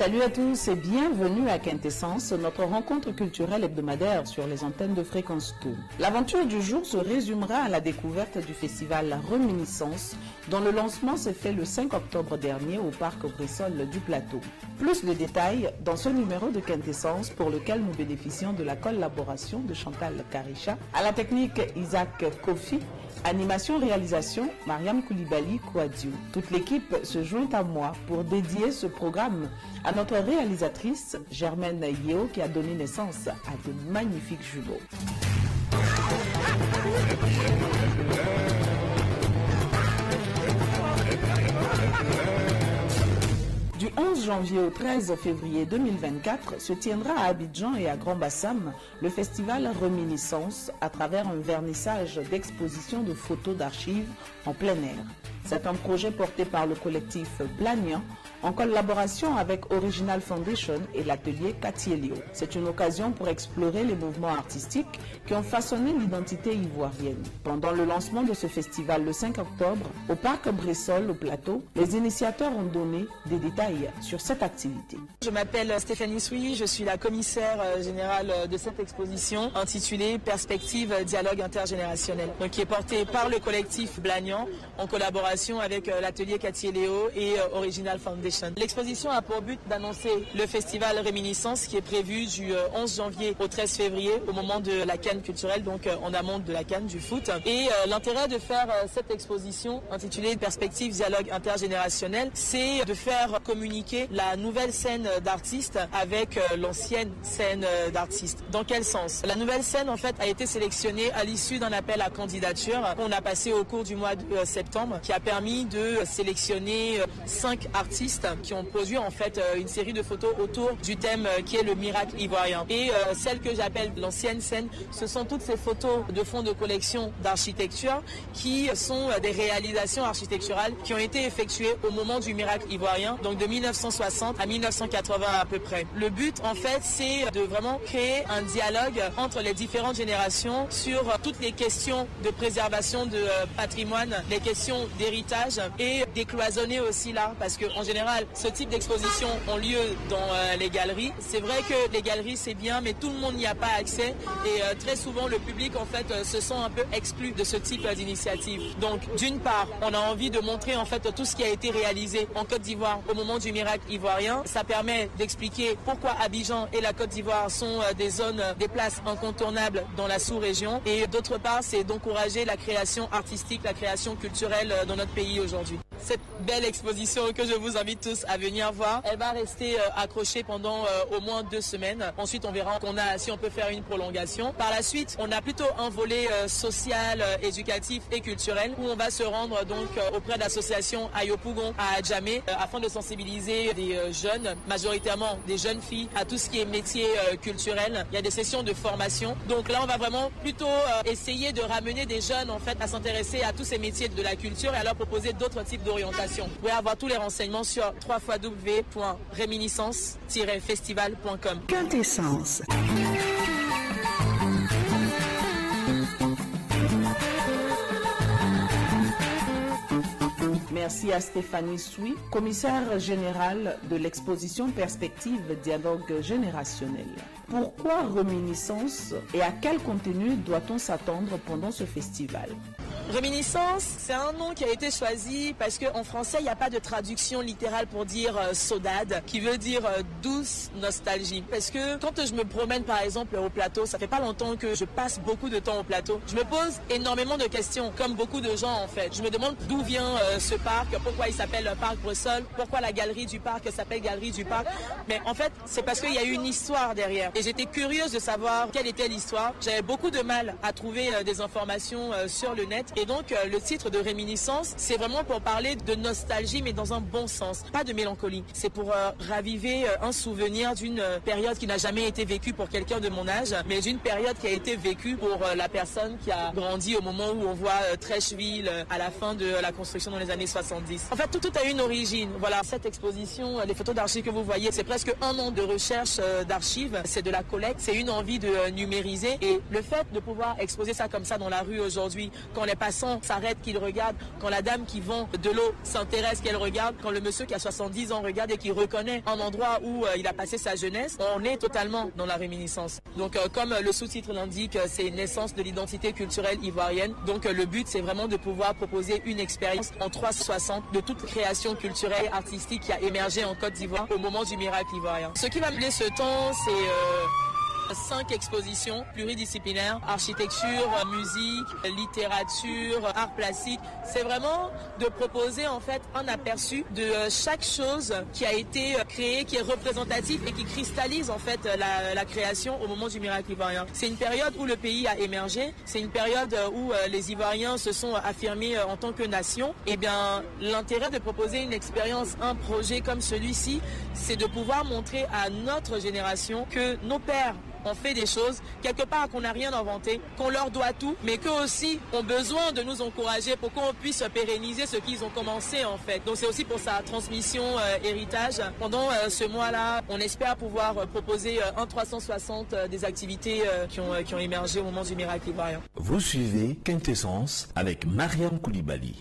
Salut à tous et bienvenue à Quintessence, notre rencontre culturelle hebdomadaire sur les antennes de Fréquence 2. L'aventure du jour se résumera à la découverte du festival Reminiscence, dont le lancement s'est fait le 5 octobre dernier au parc Brissol du Plateau. Plus de détails dans ce numéro de Quintessence pour lequel nous bénéficions de la collaboration de Chantal Karisha, à la technique Isaac Kofi, animation-réalisation Mariam Koulibaly Kouadiou. Toute l'équipe se joint à moi pour dédier ce programme à notre réalisatrice Germaine Yeo qui a donné naissance à de magnifiques jumeaux. Du 11 janvier au 13 février 2024 se tiendra à Abidjan et à Grand-Bassam le festival Reminiscence à travers un vernissage d'exposition de photos d'archives en plein air. C'est un projet porté par le collectif Blagnan en collaboration avec Original Foundation et l'atelier Katielio. C'est une occasion pour explorer les mouvements artistiques qui ont façonné l'identité ivoirienne. Pendant le lancement de ce festival le 5 octobre, au parc Brissol au Plateau, les initiateurs ont donné des détails sur cette activité. Je m'appelle Stéphanie Soui, je suis la commissaire générale de cette exposition intitulée Perspective Dialogue Intergénérationnel, donc qui est portée par le collectif Blagnan en collaboration avec l'atelier Katielio et Original Foundation. L'exposition a pour but d'annoncer le festival Réminiscence qui est prévu du 11 janvier au 13 février au moment de la CAN culturelle, donc en amont de la CAN du foot. Et l'intérêt de faire cette exposition intitulée Perspective Dialogue Intergénérationnel, c'est de faire communiquer la nouvelle scène d'artistes avec l'ancienne scène d'artistes. Dans quel sens? La nouvelle scène en fait a été sélectionnée à l'issue d'un appel à candidature qu'on a passé au cours du mois de septembre qui a permis de sélectionner 5 artistes qui ont produit en fait une série de photos autour du thème qui est le miracle ivoirien. Et celle que j'appelle l'ancienne scène, ce sont toutes ces photos de fonds de collection d'architecture qui sont des réalisations architecturales qui ont été effectuées au moment du miracle ivoirien, donc de 1960 à 1980 à peu près. Le but en fait c'est de vraiment créer un dialogue entre les différentes générations sur toutes les questions de préservation de patrimoine, les questions d'héritage et décloisonner aussi l'art parce que en général ce type d'exposition ont lieu dans les galeries. C'est vrai que les galeries c'est bien mais tout le monde n'y a pas accès et très souvent le public en fait se sent un peu exclu de ce type d'initiative. Donc d'une part on a envie de montrer en fait tout ce qui a été réalisé en Côte d'Ivoire au moment du miracle ivoirien. Ça permet d'expliquer pourquoi Abidjan et la Côte d'Ivoire sont des zones, des places incontournables dans la sous-région et d'autre part c'est d'encourager la création artistique, la création culturelle dans notre pays aujourd'hui. Cette belle exposition que je vous invite tous à venir voir, elle va rester accrochée pendant au moins 2 semaines. Ensuite on verra si on peut faire une prolongation. Par la suite on a plutôt un volet social, éducatif et culturel où on va se rendre donc auprès d'associations à Yopougon, à Adjamé afin de sensibiliser des jeunes, majoritairement des jeunes filles à tout ce qui est métier culturel. Il y a des sessions de formation. Donc là on va vraiment plutôt essayer de ramener des jeunes en fait à s'intéresser à tous ces métiers de la culture et à leur proposer d'autres types d'orientation. Vous pouvez avoir tous les renseignements sur www.réminiscence-festival.com. Quintessence. Merci à Stéphanie Soui, commissaire générale de l'exposition Perspective Dialogue Générationnel. Pourquoi Reminiscence et à quel contenu doit-on s'attendre pendant ce festival? Reminiscence, c'est un nom qui a été choisi parce qu'en français, il n'y a pas de traduction littérale pour dire saudade, qui veut dire douce nostalgie. Parce que quand je me promène par exemple au plateau, ça fait pas longtemps que je passe beaucoup de temps au plateau, je me pose énormément de questions, comme beaucoup de gens en fait. Je me demande d'où vient ce parc, pourquoi il s'appelle Parc Brissol, pourquoi la galerie du parc s'appelle Galerie du Parc. Mais en fait, c'est parce qu'il y a eu une histoire derrière. Et j'étais curieuse de savoir quelle était l'histoire. J'avais beaucoup de mal à trouver des informations sur le net. Et donc le titre de Réminiscence, c'est vraiment pour parler de nostalgie mais dans un bon sens, pas de mélancolie. C'est pour raviver un souvenir d'une période qui n'a jamais été vécue pour quelqu'un de mon âge, mais d'une période qui a été vécue pour la personne qui a grandi au moment où on voit Trècheville à la fin de la construction dans les années 70. En fait, tout a une origine. Voilà, cette exposition, les photos d'archives que vous voyez, c'est presque 1 an de recherche d'archives. C'est de la collecte, c'est une envie de numériser. Et le fait de pouvoir exposer ça comme ça dans la rue aujourd'hui, quand les passants s'arrêtent, qu'ils regardent, quand la dame qui vend de l'eau s'intéresse, qu'elle regarde, quand le monsieur qui a 70 ans regarde et qui reconnaît un endroit où il a passé sa jeunesse, on est totalement dans la réminiscence. Donc comme le sous-titre l'indique, c'est naissance de l'identité culturelle ivoirienne. Donc le but, c'est vraiment de pouvoir proposer une expérience en 360 de toute création culturelle et artistique qui a émergé en Côte d'Ivoire au moment du miracle ivoirien. Ce qui va mener ce temps, c'est 5 expositions pluridisciplinaires, architecture, musique, littérature, art plastique. C'est vraiment de proposer en fait un aperçu de chaque chose qui a été créée, qui est représentative et qui cristallise en fait la création au moment du miracle ivoirien. C'est une période où le pays a émergé, c'est une période où les Ivoiriens se sont affirmés en tant que nation. Et bien l'intérêt de proposer une expérience, un projet comme celui-ci, c'est de pouvoir montrer à notre génération que nos pères ont fait des choses, quelque part qu'on n'a rien inventé, qu'on leur doit tout, mais qu'eux aussi ont besoin de nous encourager pour qu'on puisse pérenniser ce qu'ils ont commencé en fait. Donc c'est aussi pour sa transmission héritage. Pendant ce mois-là, on espère pouvoir proposer un 360 des activités qui ont émergé au moment du miracle ivoirien. Vous suivez Quintessence avec Mariam Koulibaly.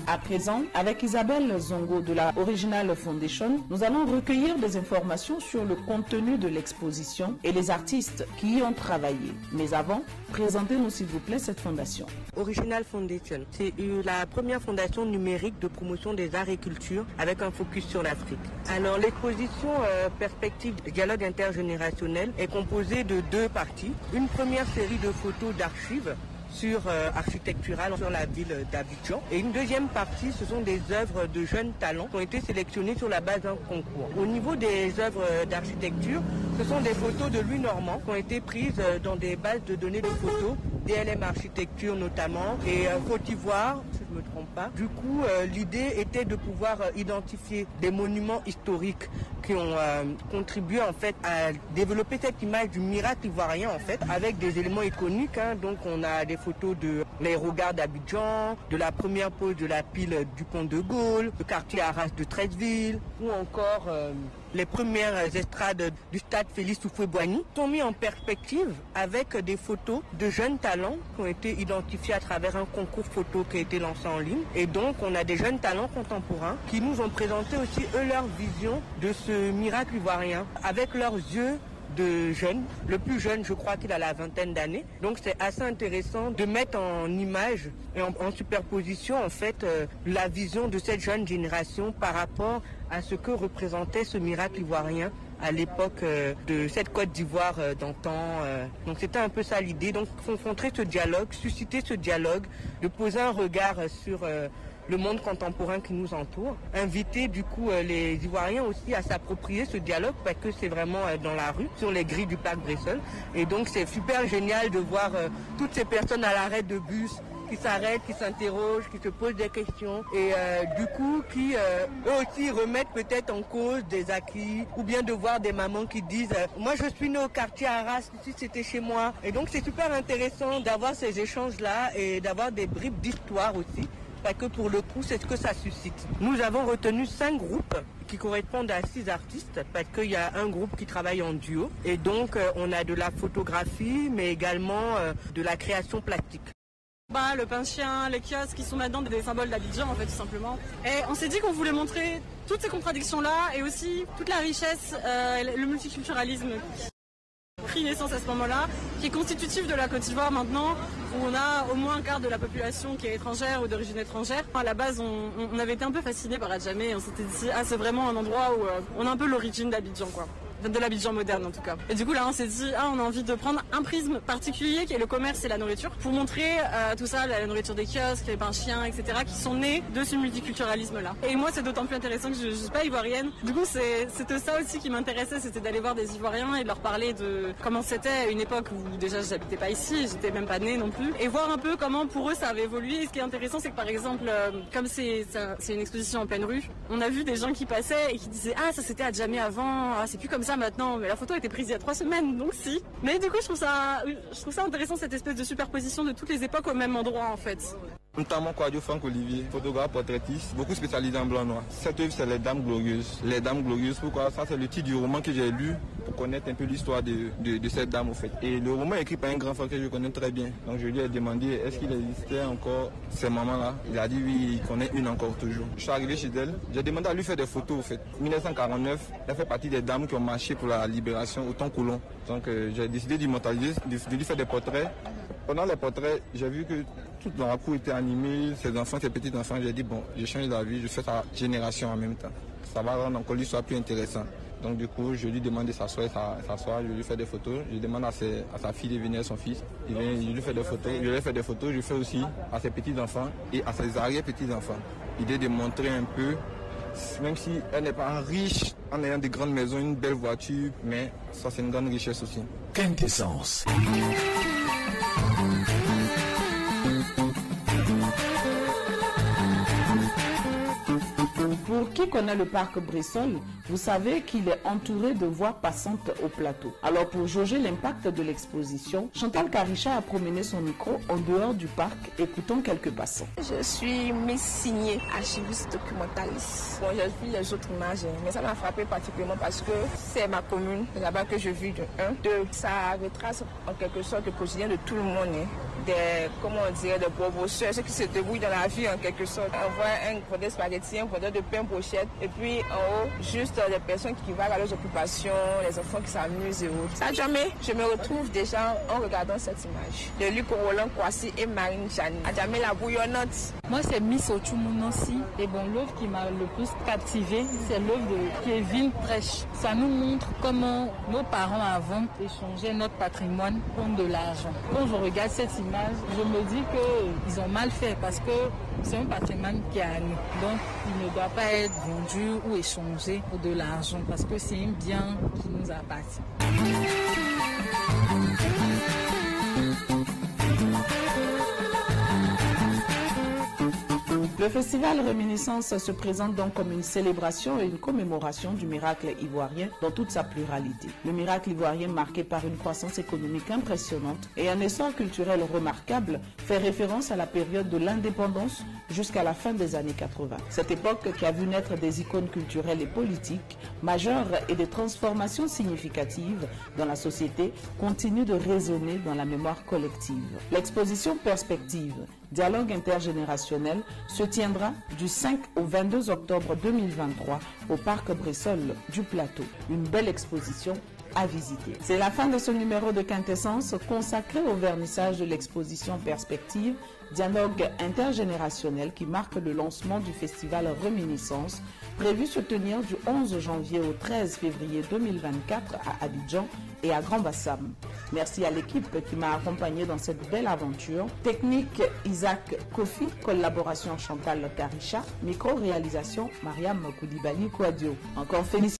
À présent, avec Isabelle Zongo de la Original Foundation, nous allons recueillir des informations sur le contenu de l'exposition et les artistes qui y ont travaillé. Mais avant, présentez-nous s'il vous plaît cette fondation. Original Foundation, c'est la première fondation numérique de promotion des arts et cultures avec un focus sur l'Afrique. Alors l'exposition Perspective Dialogue intergénérationnel est composée de 2 parties. Une première série de photos d'archives sur architecturale sur la ville d'Abidjan. Et une deuxième partie, ce sont des œuvres de jeunes talents qui ont été sélectionnées sur la base d'un concours. Au niveau des œuvres d'architecture, ce sont des photos de Louis Normand qui ont été prises dans des bases de données de photos, DLM Architecture notamment, et Côte d'Ivoire, si je ne me trompe pas. Du coup, l'idée était de pouvoir identifier des monuments historiques qui ont contribué en fait à développer cette image du miracle ivoirien en fait, avec des éléments iconiques. Donc on a des photos de l'aérogare d'Abidjan, de la première pose de la pile du pont de Gaulle, le quartier Arras de Treichville, ou encore les premières estrades du stade Félix Houphouët-Boigny sont mis en perspective avec des photos de jeunes talents qui ont été identifiés à travers un concours photo qui a été lancé en ligne. Et donc on a des jeunes talents contemporains qui nous ont présenté aussi eux leur vision de ce miracle ivoirien avec leurs yeux de jeunes. Le plus jeune, je crois qu'il a la vingtaine d'années. Donc c'est assez intéressant de mettre en image et en superposition en fait la vision de cette jeune génération par rapport à ce que représentait ce miracle ivoirien à l'époque de cette Côte d'Ivoire d'antan. Donc c'était un peu ça l'idée. Donc confronter ce dialogue, susciter ce dialogue, de poser un regard sur le monde contemporain qui nous entoure. Inviter du coup les Ivoiriens aussi à s'approprier ce dialogue parce que c'est vraiment dans la rue, sur les grilles du parc Bresson. Et donc c'est super génial de voir toutes ces personnes à l'arrêt de bus qui s'arrêtent, qui s'interrogent, qui se posent des questions et du coup qui eux aussi remettent peut-être en cause des acquis ou bien de voir des mamans qui disent moi je suis née au quartier Arras, ici c'était chez moi. Et donc c'est super intéressant d'avoir ces échanges-là et d'avoir des bribes d'histoire aussi. Parce que pour le coup, c'est ce que ça suscite. Nous avons retenu 5 groupes qui correspondent à 6 artistes parce qu'il y a un groupe qui travaille en duo. Et donc, on a de la photographie, mais également de la création plastique. Le pain-chien, les kiosques qui sont maintenant des symboles d'Abidjan en fait tout simplement. Et on s'est dit qu'on voulait montrer toutes ces contradictions-là et aussi toute la richesse, le multiculturalisme qui pris naissance à ce moment-là, qui est constitutif de la Côte d'Ivoire maintenant, où on a au moins un quart de la population qui est étrangère ou d'origine étrangère. À la base, on avait été un peu fascinés par Adjamé et on s'était dit c'est vraiment un endroit où on a un peu l'origine d'Abidjan quoi. De l'Abidjan moderne en tout cas. Et du coup là on s'est dit on a envie de prendre un prisme particulier qui est le commerce et la nourriture pour montrer tout ça, la nourriture des kiosques, les pains chiens, etc. qui sont nés de ce multiculturalisme là. Et moi c'est d'autant plus intéressant que je suis pas ivoirienne. Du coup c'était ça aussi qui m'intéressait, c'était d'aller voir des Ivoiriens et de leur parler de comment c'était à une époque où déjà j'habitais pas ici, j'étais même pas née non plus. Et voir un peu comment pour eux ça avait évolué. Et ce qui est intéressant c'est que par exemple comme c'est une exposition en pleine rue, on a vu des gens qui passaient et qui disaient ça c'était Adjamé avant, c'est plus comme ça maintenant, mais la photo a été prise il y a 3 semaines, donc si. Mais du coup, je trouve ça intéressant, cette espèce de superposition de toutes les époques au même endroit, en fait. Notamment Kouadio Franck Olivier, photographe portraitiste, beaucoup spécialisé en blanc-noir. Cette œuvre, c'est Les Dames Glorieuses. Les Dames Glorieuses, pourquoi? Ça, c'est le titre du roman que j'ai lu pour connaître un peu l'histoire de cette dame, au fait. Et le roman est écrit par un grand frère que je connais très bien. Donc je lui ai demandé, est-ce qu'il existait encore ces mamans-là? Il a dit oui, il connaît une encore toujours. Je suis arrivé chez elle, j'ai demandé à lui faire des photos, au fait. 1949, elle fait partie des dames qui ont marché pour la libération au temps colon. Donc j'ai décidé d'immortaliser, de lui faire des portraits. Pendant les portraits, j'ai vu que toute la cour était animée, ses enfants, ses petits-enfants. J'ai dit, bon, je change la vie, je fais sa génération en même temps. Ça va rendre encore l'histoire plus intéressante. Donc du coup, je lui demande de s'asseoir, je lui fais des photos. Je demande à sa fille de venir, à son fils. Je lui fais des photos, je lui fais des photos, je fais aussi à ses petits-enfants et à ses arrière-petits-enfants. L'idée de montrer un peu, même si elle n'est pas riche en ayant des grandes maisons, une belle voiture, mais ça c'est une grande richesse aussi. Quintessence. Pour qui connaît le parc Brissol, vous savez qu'il est entouré de voies passantes au plateau. Alors pour jauger l'impact de l'exposition, Chantal Karicha a promené son micro en dehors du parc, écoutant quelques passants. Je suis Miss Signée, archiviste documentaliste. Bon, j'ai vu les autres images, mais ça m'a frappé particulièrement parce que c'est ma commune, c'est là-bas que je vis de 1. 2, ça retrace en quelque sorte le quotidien de tout le monde. Des, comment on dirait, des pauvres soeurs, ceux qui se débrouillent dans la vie en quelque sorte. On voit un vendeur de spaghettis, un vendeur de pain pochette, et puis en haut, juste les personnes qui vont à leurs occupations, les enfants qui s'amusent et autres. Ça jamais, je me retrouve déjà en regardant cette image de Luc Roland Kwasi et Marine Jani. À jamais la bouillonnante. Moi, c'est Miss Ochumunonsi. Et bon, l'œuvre qui m'a le plus captivée, c'est l'œuvre de Kevin Prêche. Ça nous montre comment nos parents avant échangeaient notre patrimoine contre de l'argent. Quand je regarde cette image, je me dis qu'ils ont mal fait parce que c'est un patrimoine qui est à nous. Donc, il ne doit pas être vendu ou échangé pour de l'argent parce que c'est un bien qui nous appartient. Le festival Réminiscence se présente donc comme une célébration et une commémoration du miracle ivoirien dans toute sa pluralité. Le miracle ivoirien, marqué par une croissance économique impressionnante et un essor culturel remarquable, fait référence à la période de l'indépendance jusqu'à la fin des années 80. Cette époque qui a vu naître des icônes culturelles et politiques majeures et des transformations significatives dans la société continue de résonner dans la mémoire collective. L'exposition Perspective, dialogue intergénérationnel, se tiendra du 5 au 22 octobre 2023 au Parc Brissol du Plateau. Une belle exposition à visiter. C'est la fin de ce numéro de Quintessence consacré au vernissage de l'exposition Perspective, dialogue intergénérationnel qui marque le lancement du festival Réminiscence, prévu se tenir du 11 janvier au 13 février 2024 à Abidjan et à Grand Bassam. Merci à l'équipe qui m'a accompagné dans cette belle aventure. Technique Isaac Kofi, collaboration Chantal Karicha, micro-réalisation Mariam Koulibaly Kouadio. Encore félicitations.